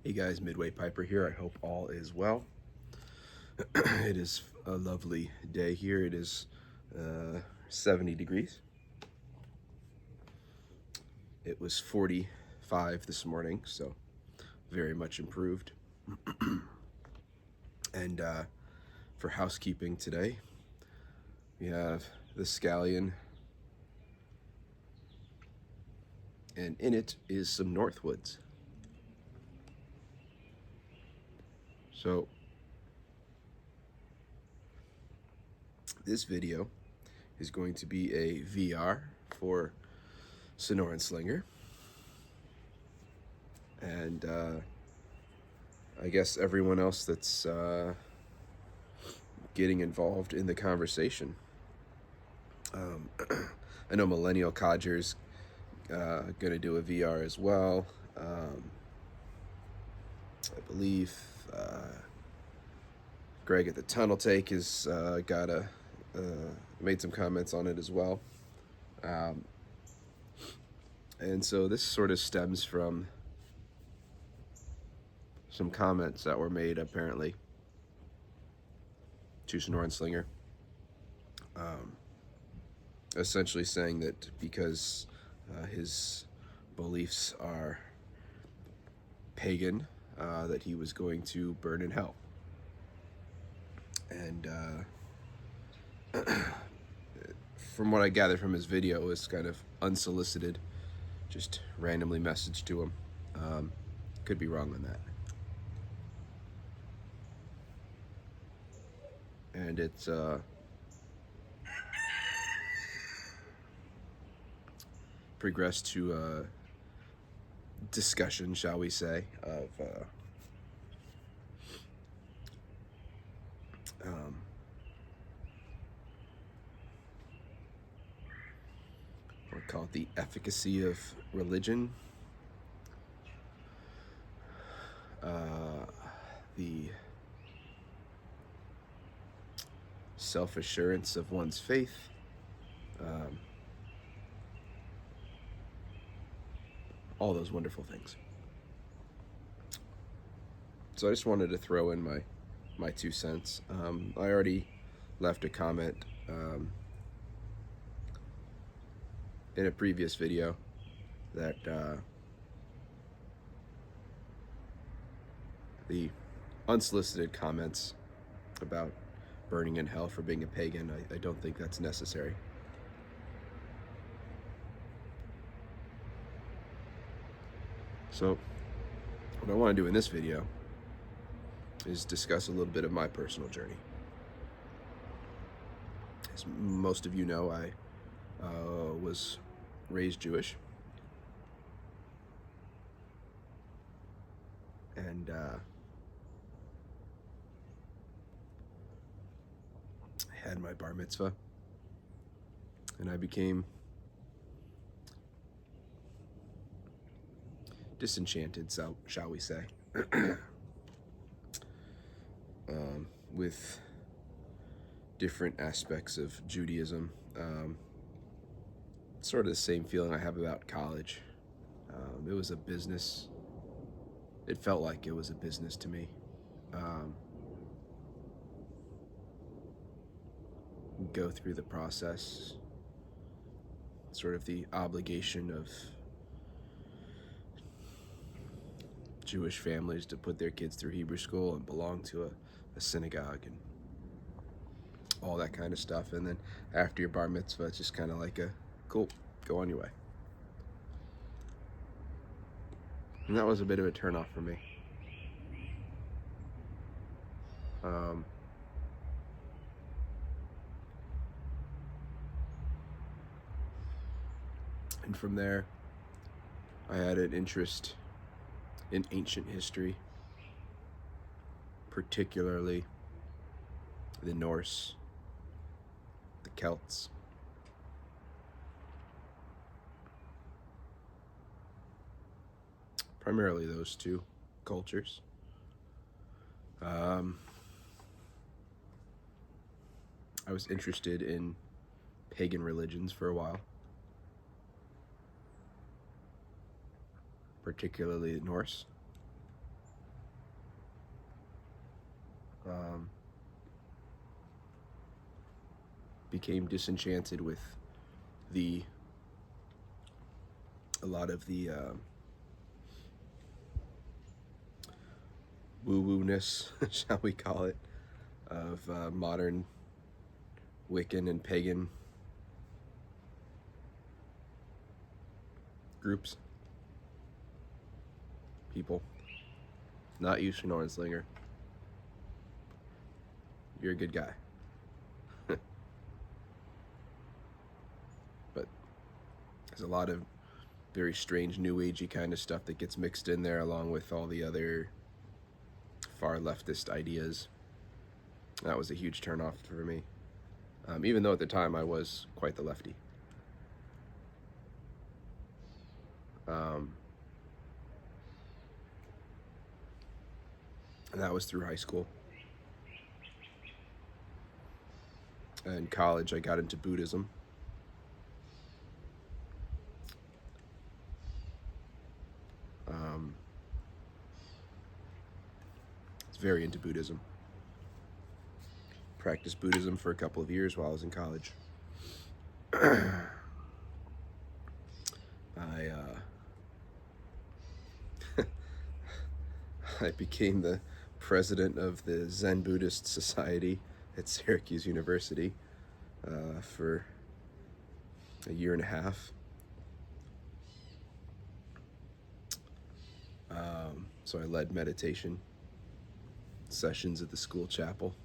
Hey guys, Midway Piper here. I hope all is well. It is a lovely day here. It is 70 degrees. It was 45 this morning, so very much improved. And for housekeeping today, we have the scallion, and in it is some Northwoods. So this video is going to be a VR for Sonoran Slinger, and I guess everyone else that's getting involved in the conversation. I know Millennial Codger's gonna do a VR as well. I believe Greg at the Tunnel Take has made some comments on it as well. And so this sort of stems from some comments that were made apparently to Sonoran Slinger, essentially saying that because his beliefs are pagan, that he was going to burn in hell. And from what I gathered from his video, it was kind of unsolicited, just randomly messaged to him. Could be wrong on that. And it's progressed to a discussion, shall we say, of what we call it, the efficacy of religion, the self-assurance of one's faith, all those wonderful things. So I just wanted to throw in my 2 cents. I already left a comment in a previous video that the unsolicited comments about burning in hell for being a pagan, I don't think that's necessary. So what I want to do in this video is discuss a little bit of my personal journey. As most of you know, I was raised Jewish, and had my bar mitzvah, and I became disenchanted, so shall we say, with different aspects of Judaism. Sort of the same feeling I have about college. It was a business. It felt like it was a business to me. Go through the process, sort of the obligation of Jewish families to put their kids through Hebrew school and belong to a synagogue and all that kind of stuff. And then after your bar mitzvah, it's just kind of like cool, go on your way. And that was a bit of a turnoff for me. And from there, I had an interest in ancient history, particularly the Norse, the Celts. Primarily those two cultures. I was interested in pagan religions for a while, particularly Norse. became disenchanted with the a lot of the woo-woo-ness, shall we call it, of modern Wiccan and pagan groups, people. Not you, Schnorrenslinger. You're a good guy. But there's a lot of very strange new agey kind of stuff that gets mixed in there along with all the other far leftist ideas. That was a huge turnoff for me. Even though at the time I was quite the lefty. And that was through high school. In college, I got into Buddhism. I was very into Buddhism. Practiced Buddhism for a couple of years while I was in college. I became the president of the Zen Buddhist Society at Syracuse University for a year and a half. So I led meditation sessions at the school chapel.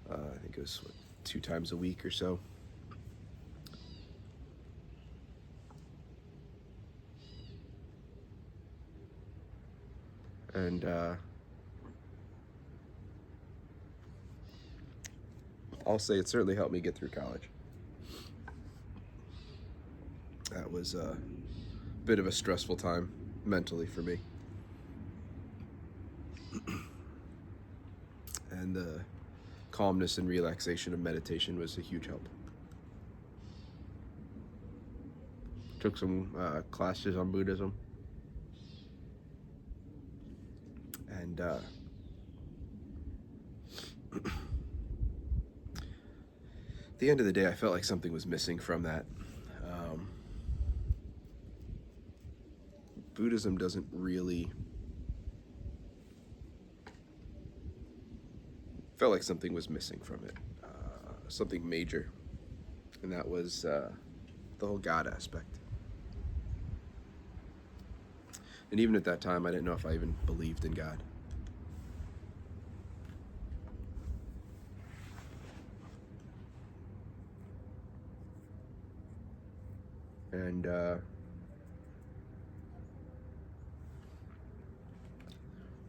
I think it was 2 times a week or so. And I'll say it certainly helped me get through college. That was a bit of a stressful time mentally for me. And the calmness and relaxation of meditation was a huge help. Took some classes on Buddhism. And at the end of the day, I felt like something was missing from that. Buddhism doesn't really... felt like something was missing from it. Something major. And that was the whole God aspect. And even at that time, I didn't know if I even believed in God. And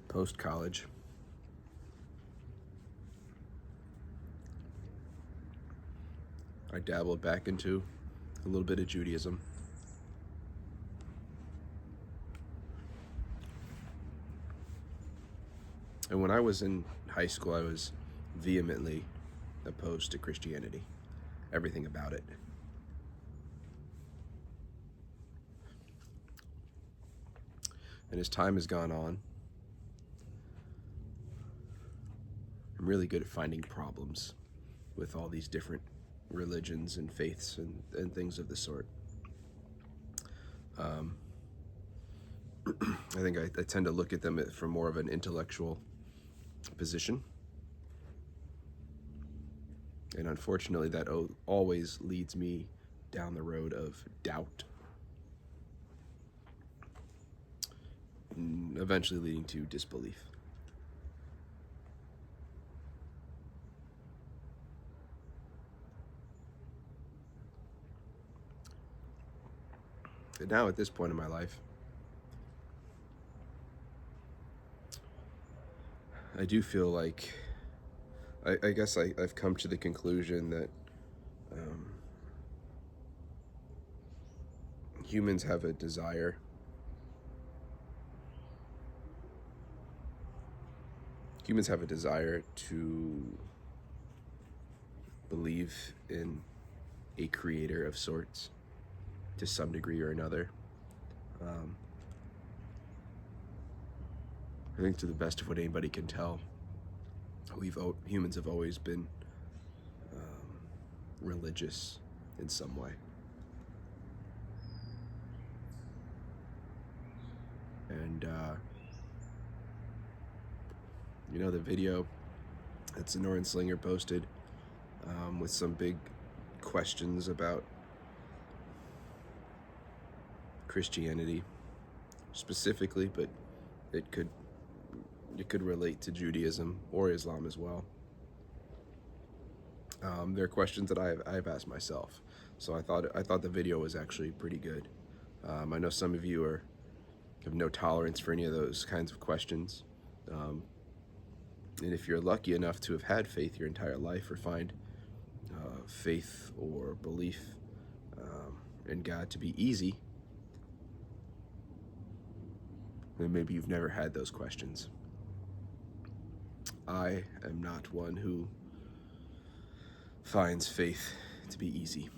post-college, I dabbled back into a little bit of Judaism. And when I was in high school, I was vehemently opposed to Christianity, everything about it. And as time has gone on, I'm really good at finding problems with all these different religions and faiths and things of the sort. I think I tend to look at them from more of an intellectual position. And unfortunately, that always leads me down the road of doubt, eventually leading to disbelief. And now at this point in my life, I do feel like, I guess I've come to the conclusion that humans have a desire to believe in a creator of sorts to some degree or another. I think to the best of what anybody can tell, humans have always been religious in some way. And the video that Sonoran Slinger posted with some big questions about Christianity specifically, but it could relate to Judaism or Islam as well. There are questions that I've asked myself, so I thought the video was actually pretty good. I know some of you have no tolerance for any of those kinds of questions, and if you're lucky enough to have had faith your entire life, or find faith or belief in God to be easy, then maybe you've never had those questions. I am not one who finds faith to be easy.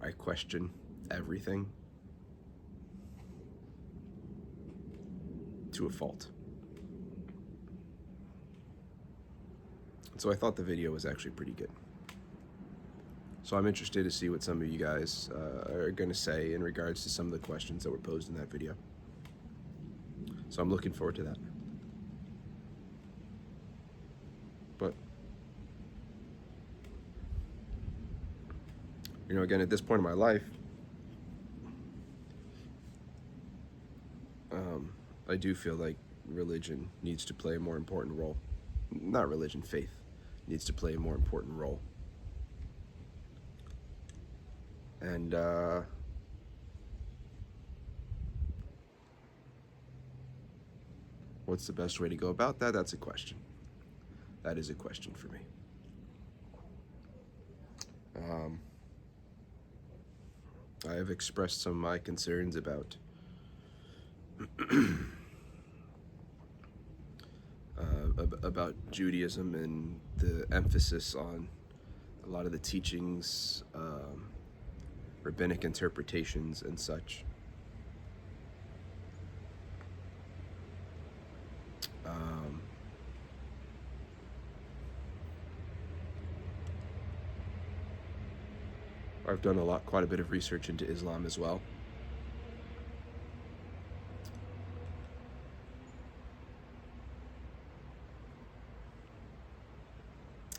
I question everything to a fault. So I thought the video was actually pretty good. So I'm interested to see what some of you guys are going to say in regards to some of the questions that were posed in that video. So I'm looking forward to that. But, again, at this point in my life, I do feel like religion needs to play a more important role. Not religion, faith needs to play a more important role. And what's the best way to go about that? That's a question. That is a question for me. I have expressed some of my concerns about about Judaism and the emphasis on a lot of the teachings, rabbinic interpretations and such. I've done quite a bit of research into Islam as well.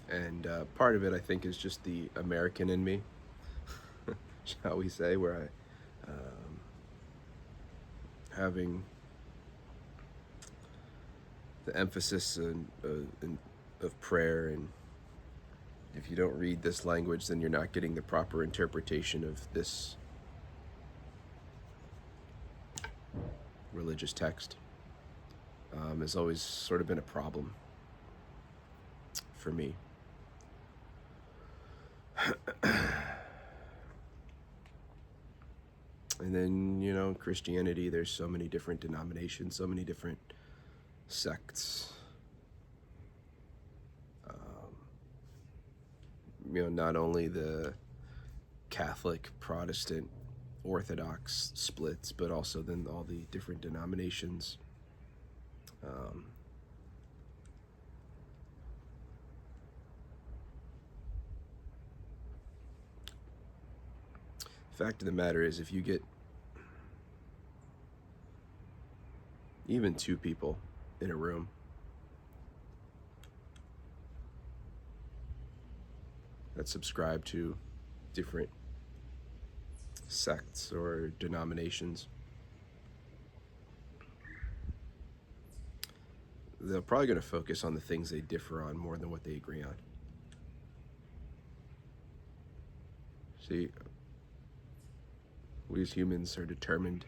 And part of it, I think, is just the American in me, shall we say, where I, having the emphasis of prayer, and if you don't read this language, then you're not getting the proper interpretation of this religious text, has always sort of been a problem for me. And then, Christianity, there's so many different denominations, so many different sects. Not only the Catholic, Protestant, Orthodox splits, but also then all the different denominations. Fact of the matter is, if you get even two people in a room that subscribe to different sects or denominations, they're probably going to focus on the things they differ on more than what they agree on. See, we as humans are determined,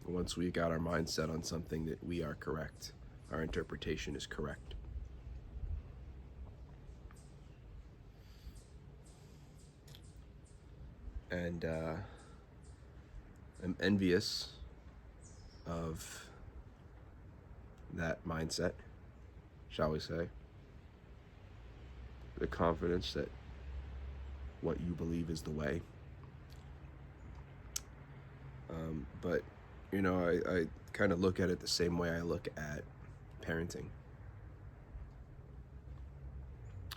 once we got our mind set on something, that we are correct. Our interpretation is correct. And I'm envious of that mindset, shall we say. The confidence that what you believe is the way. But I kind of look at it the same way I look at parenting.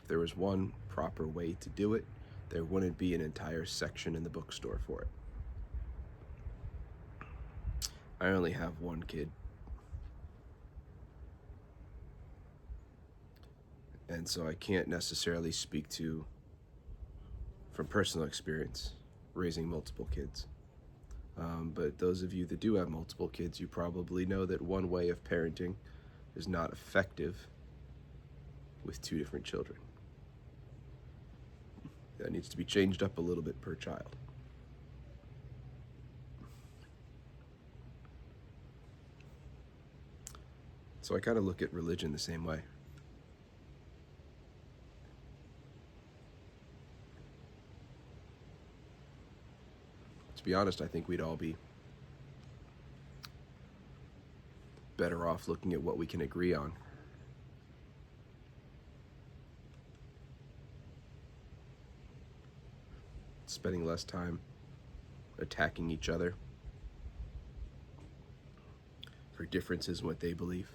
If there was one proper way to do it, there wouldn't be an entire section in the bookstore for it. I only have one kid. And so I can't necessarily speak to, from personal experience, raising multiple kids. But those of you that do have multiple kids, you probably know that one way of parenting is not effective with two different children. That needs to be changed up a little bit per child. So I kind of look at religion the same way. To be honest, I think we'd all be better off looking at what we can agree on. Spending less time attacking each other for differences in what they believe.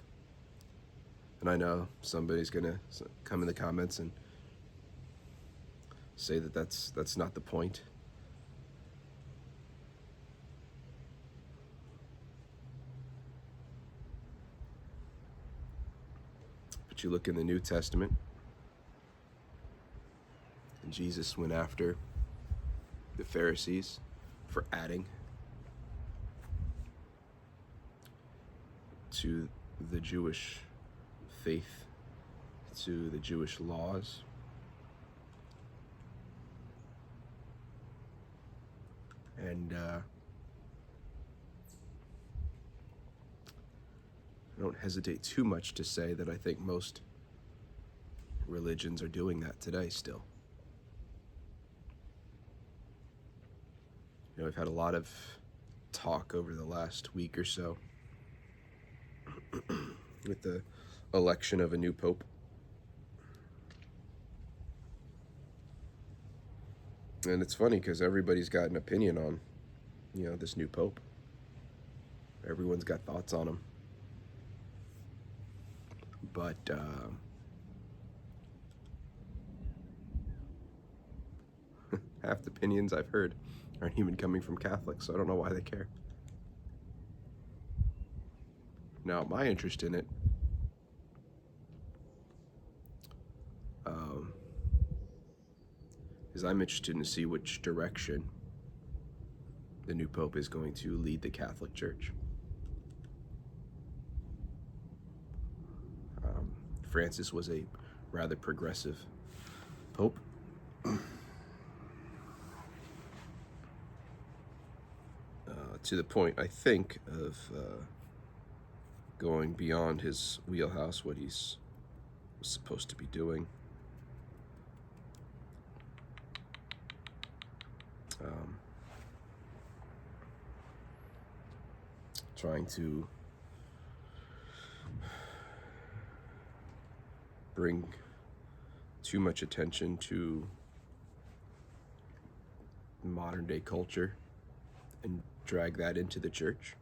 And I know somebody's gonna come in the comments and say that that's not the point. But you look in the New Testament, and Jesus went after the Pharisees for adding to the Jewish faith, to the Jewish laws. And I don't hesitate too much to say that I think most religions are doing that today still. We've had a lot of talk over the last week or so with the election of a new pope. And it's funny because everybody's got an opinion on, this new pope. Everyone's got thoughts on him. But half the opinions I've heard aren't even coming from Catholics, so I don't know why they care. Now, my interest in it is I'm interested to see which direction the new pope is going to lead the Catholic Church. Francis was a rather progressive pope. To the point, I think, of going beyond his wheelhouse, what he's supposed to be doing. Trying to bring too much attention to modern day culture and drag that into the church.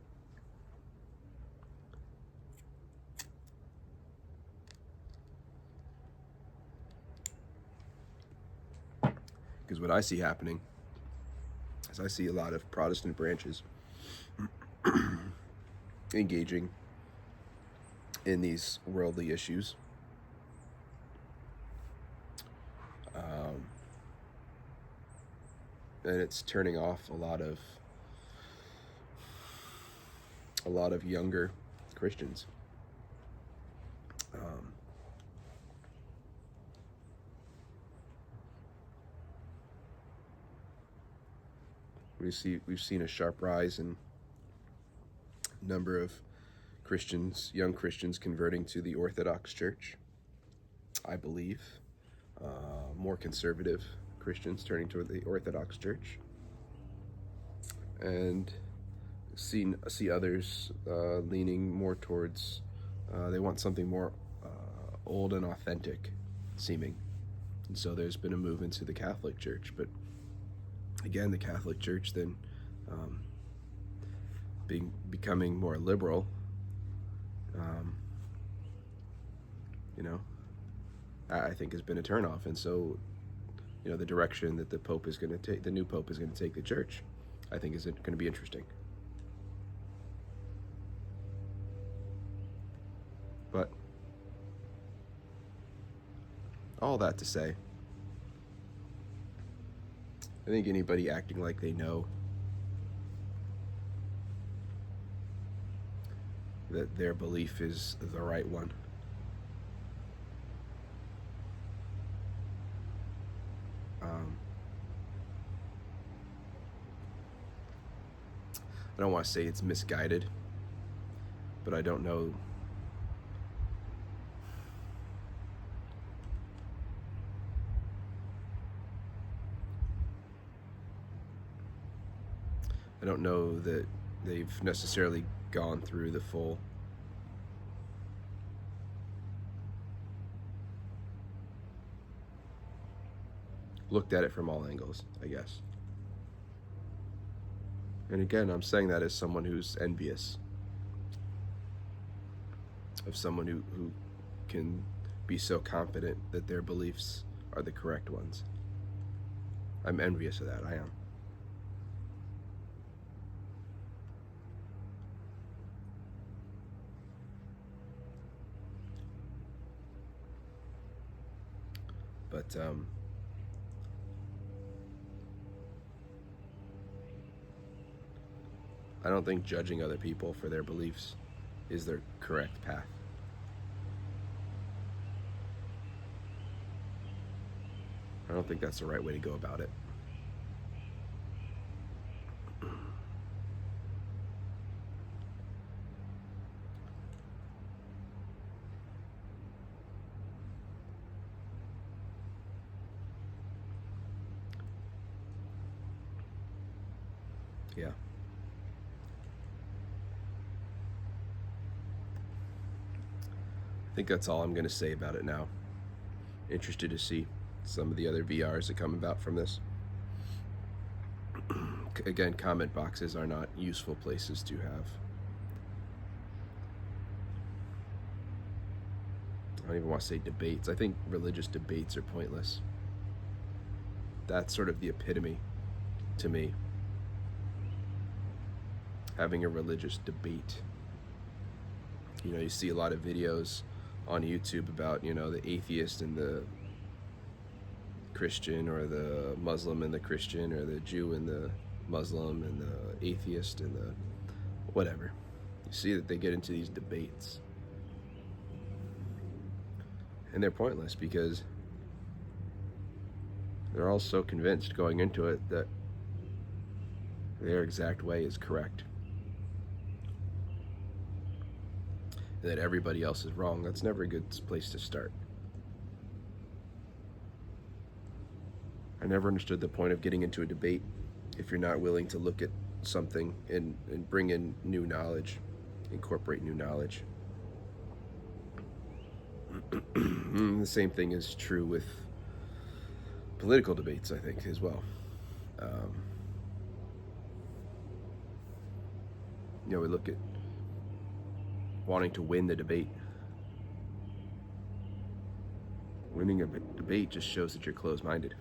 Because what I see happening is I see a lot of Protestant branches engaging in these worldly issues. And it's turning off a lot of younger Christians. We've seen a sharp rise in number of Christians, young Christians, converting to the Orthodox Church. I believe more conservative Christians turning toward the Orthodox Church, and see others leaning more towards they want something more old and authentic seeming, and so there's been a move into the Catholic Church. But again, the Catholic Church then becoming more liberal, you know, I think has been a turnoff. And so, you know, the direction that the Pope is going to take, the new Pope is going to take the church, I think is going to be interesting. But all that to say, I think anybody acting like they know that their belief is the right one, I don't want to say it's misguided, but I don't know. I don't know that they've necessarily gone through the full looked at it from all angles, I guess. And again, I'm saying that as someone who's envious of someone who can be so confident that their beliefs are the correct ones. I'm envious of that, I am. But I don't think judging other people for their beliefs is their correct path. I don't think that's the right way to go about it. Yeah. I think that's all I'm going to say about it now. Interested to see some of the other VRs that come about from this. Again, comment boxes are not useful places to have. I don't even want to say debates. I think religious debates are pointless. That's sort of the epitome, to me, having a religious debate. You know, you see a lot of videos on YouTube about, you know, the atheist and the Christian, or the Muslim and the Christian, or the Jew and the Muslim, and the atheist and the whatever. You see that they get into these debates. And they're pointless because they're all so convinced going into it that their exact way is correct, and that everybody else is wrong. That's never a good place to start. I never understood the point of getting into a debate if you're not willing to look at something and bring in new knowledge, incorporate new knowledge. The same thing is true with political debates, I think, as well. You know, we look at wanting to win the debate. Winning a debate just shows that you're closed-minded.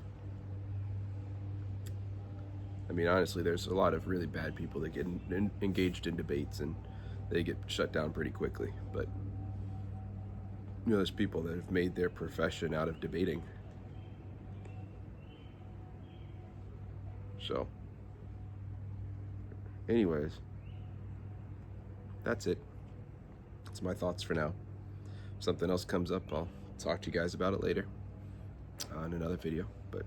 I mean, honestly, there's a lot of really bad people that get engaged in debates and they get shut down pretty quickly. But, you know, there's people that have made their profession out of debating. So, anyways, that's it. That's my thoughts for now. If something else comes up, I'll talk to you guys about it later in another video. But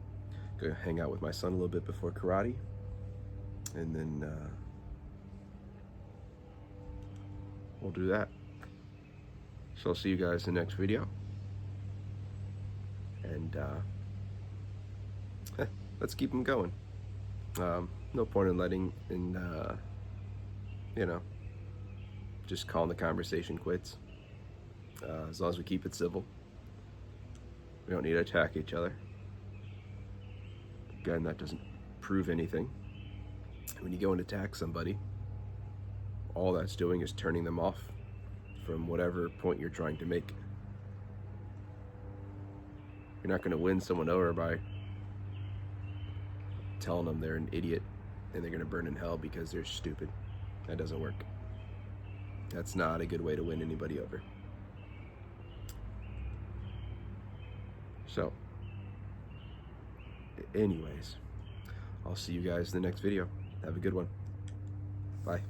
go hang out with my son a little bit before karate, and then we'll do that. So I'll see you guys in the next video, and let's keep them going. No point in letting you know, just calling the conversation quits. As long as we keep it civil, we don't need to attack each other. Again, that doesn't prove anything. When you go and attack somebody, all that's doing is turning them off from whatever point you're trying to make. You're not going to win someone over by telling them they're an idiot and they're going to burn in hell because they're stupid. That doesn't work. That's not a good way to win anybody over. So, anyways, I'll see you guys in the next video. Have a good one. Bye.